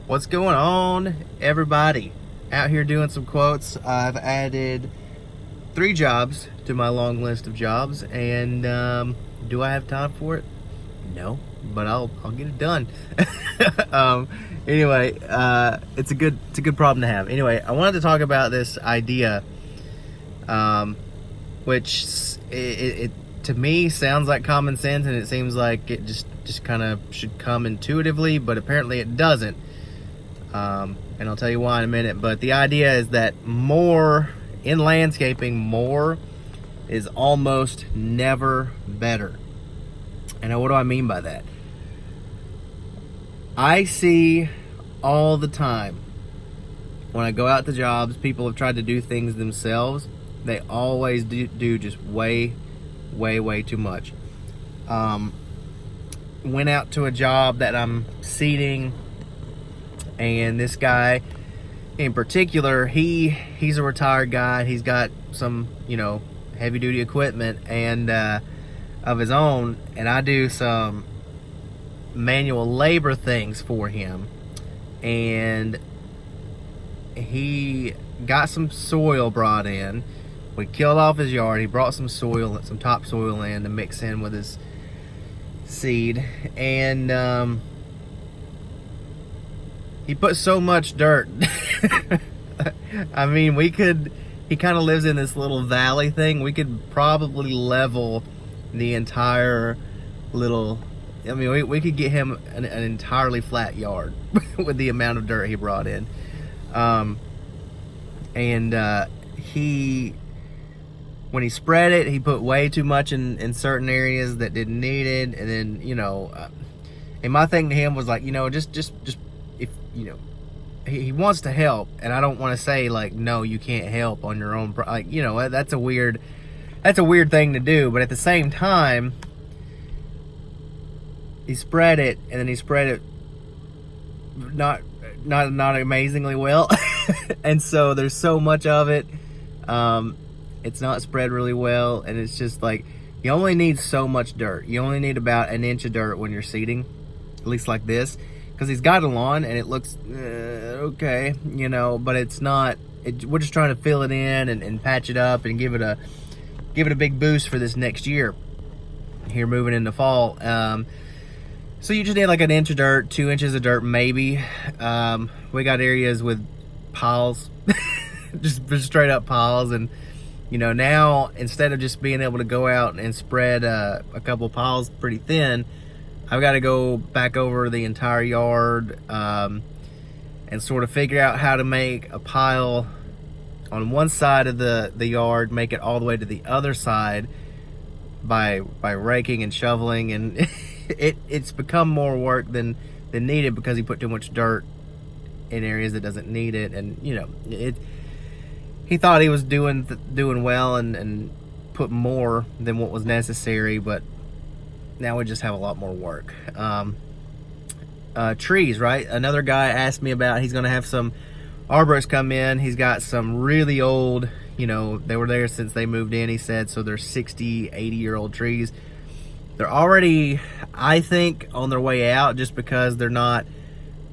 What's going on, everybody? Out here doing some quotes. I've added 3 jobs to my long list of jobs, and do I have time for it? No, but I'll get it done. um, anyway, it's a good problem to have. Anyway, I wanted to talk about this idea, which it to me sounds like common sense, and it seems like it just kind of should come intuitively, but apparently it doesn't. And I'll tell you why in a minute. But the idea is that more in landscaping, more is almost never better. And what do I mean by that? I see all the time when I go out to jobs, people have tried to do things themselves. They always do just way too much. Went out to a job that I'm seeding, and this guy in particular, he's a retired guy. He's got some, heavy duty equipment and of his own, and I do some manual labor things for him. And he got some soil brought in. We killed off his yard. He brought some soil, some topsoil in to mix in with his seed, and he put so much dirt. I mean, he kind of lives in this little valley thing. We could probably level the entire little, we could get him an entirely flat yard with the amount of dirt he brought in. When he spread it, he put way too much in certain areas that didn't need it. And then, and my thing to him was like, just if, he wants to help, and I don't want to say like, no, you can't help on your own. Like, that's a weird thing to do. But at the same time, he spread it, and then he spread it not amazingly well. And so there's so much of it. It's not spread really well, and it's just like, you only need so much dirt. You only need about an inch of dirt when you're seeding, at least like this. Because he's got a lawn and it looks okay, but it's not. We're just trying to fill it in and patch it up and give it a big boost for this next year. Here, moving into fall, so you just need like an inch of dirt, 2 inches of dirt, maybe. We got areas with piles, just straight up piles, and now instead of just being able to go out and spread a couple piles pretty thin, I've got to go back over the entire yard and sort of figure out how to make a pile on one side of the yard, make it all the way to the other side by raking and shoveling, and it's become more work than needed because he put too much dirt in areas that doesn't need it. And he thought he was doing well and put more than what was necessary, but now we just have a lot more work. Trees, right? Another guy asked me about, he's going to have some arborists come in. He's got some really old, they were there since they moved in, he said, so they're 60, 80-year-old trees. They're already, I think, on their way out, just because they're not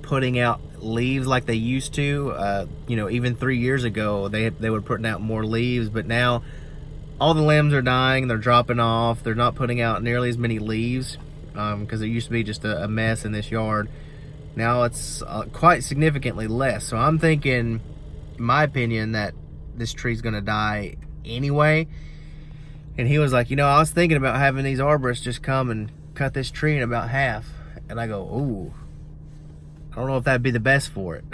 putting out leaves like they used to. Even 3 years ago, they were putting out more leaves, but now all the limbs are dying, they're dropping off, they're not putting out nearly as many leaves, because it used to be just a mess in this yard. Now it's quite significantly less. So I'm thinking, in my opinion, that this tree's gonna die anyway. And he was like, I was thinking about having these arborists just come and cut this tree in about half. And I go, ooh, I don't know if that'd be the best for it.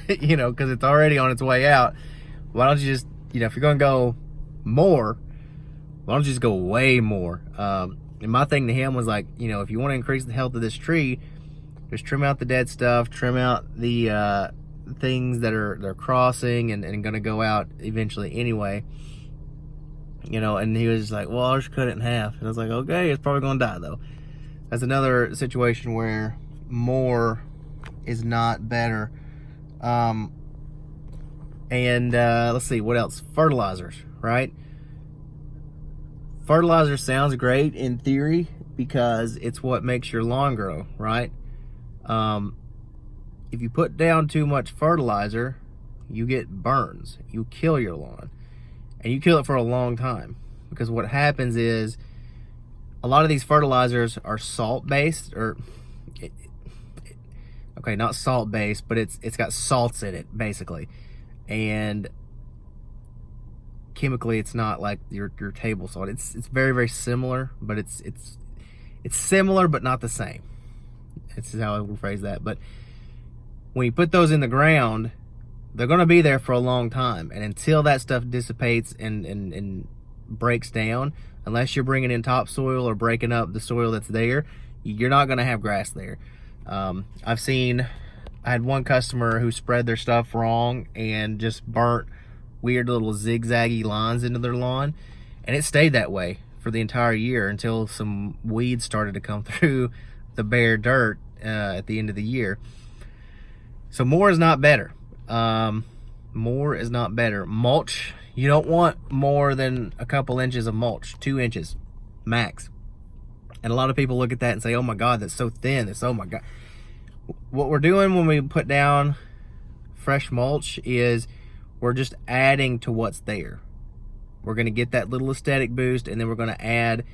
Because it's already on its way out. Why don't you just, if you're gonna go more, why don't you just go way more? And my thing to him was like, if you want to increase the health of this tree, just trim out the dead stuff, trim out the things that they're crossing and gonna go out eventually anyway. And he was just like, well, I'll just cut it in half. And I was like, okay, it's probably gonna die though. That's another situation where more is not better. Let's see, what else? Fertilizers, right? Fertilizer sounds great in theory because it's what makes your lawn grow, right? if you put down too much fertilizer, you get burns. You kill your lawn, and you kill it for a long time, because what happens is a lot of these fertilizers are salt based, or okay, not salt based, but it's got salts in it basically, and chemically it's not like your table salt. It's very, very similar, but it's similar but not the same. This is how I would phrase that. But when you put those in the ground, they're going to be there for a long time, and until that stuff dissipates and breaks down, unless you're bringing in topsoil or breaking up the soil that's there, you're not going to have grass there. I had one customer who spread their stuff wrong and just burnt weird little zigzaggy lines into their lawn, and it stayed that way for the entire year until some weeds started to come through the bare dirt at the end of the year. So more is not better. More is not better. Mulch, you don't want more than a couple inches of mulch, 2 inches max. And a lot of people look at that and say, oh my God, that's so thin. It's, oh my God. What we're doing when we put down fresh mulch is we're just adding to what's there. We're going to get that little aesthetic boost, and then we're going to add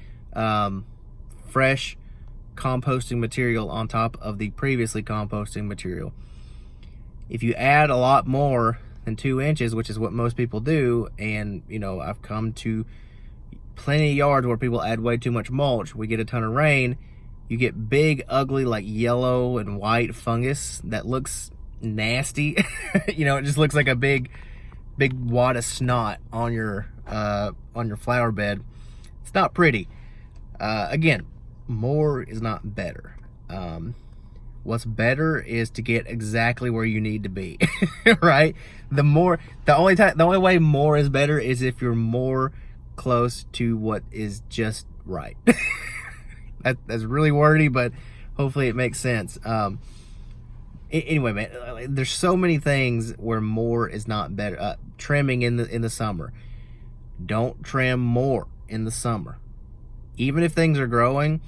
fresh composting material on top of the previously composting material. If you add a lot more than 2 inches, which is what most people do, and you know, I've come to plenty of yards where people add way too much mulch, we get a ton of rain, you get big, ugly, like yellow and white fungus that looks nasty. You know, it just looks like a big wad of snot on your flower bed. It's not pretty. Again, more is not better. What's better is to get exactly where you need to be. Right? The only way more is better is if you're more close to what is just right. That's really wordy, but hopefully it makes sense. Anyway, man, there's so many things where more is not better. Trimming in the summer. Don't trim more in the summer. Even if things are growing,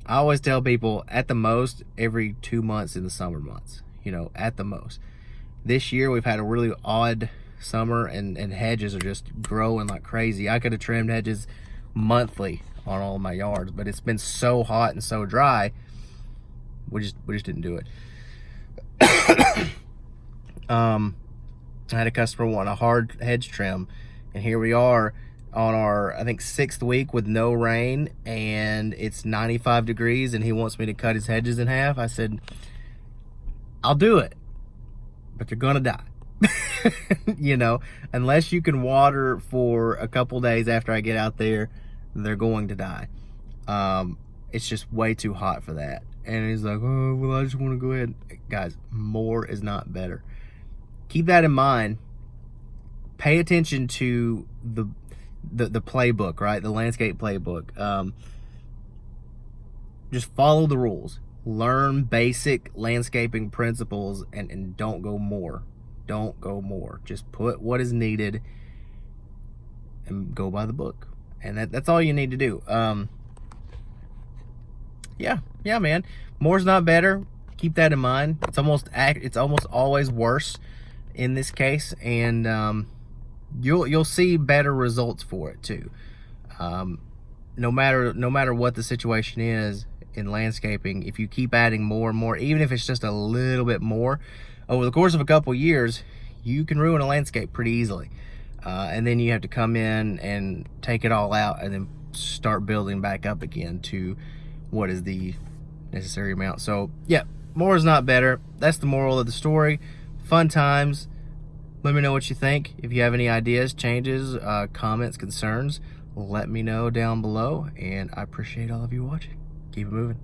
I always tell people at the most every 2 months in the summer months, you know, at the most. This year we've had a really odd summer, and hedges are just growing like crazy. I could have trimmed hedges monthly on all of my yards, but it's been so hot and so dry, we just didn't do it. I had a customer want a hard hedge trim, and here we are on our, I think, 6th week with no rain, and it's 95 degrees, and he wants me to cut his hedges in half. I said, I'll do it, but they're gonna die. You know, unless you can water for a couple days after I get out there, they're going to die. It's just way too hot for that. And he's like, oh, well, I just want to go ahead. Guys, more is not better. Keep that in mind. Pay attention to the playbook, right? The landscape playbook. Just follow the rules. Learn basic landscaping principles, and don't go more. Don't go more. Just put what is needed and go by the book. And that's all you need to do. Yeah, man. More's not better. Keep that in mind. It's almost always worse in this case, and you'll see better results for it too. No matter what the situation is in landscaping, if you keep adding more and more, even if it's just a little bit more, over the course of a couple years, you can ruin a landscape pretty easily. And then you have to come in and take it all out and then start building back up again to what is the necessary amount. So yeah, more is not better. That's the moral of the story. Fun times. Let me know what you think. If you have any ideas, changes, comments, concerns, let me know down below. And I appreciate all of you watching. Keep it moving.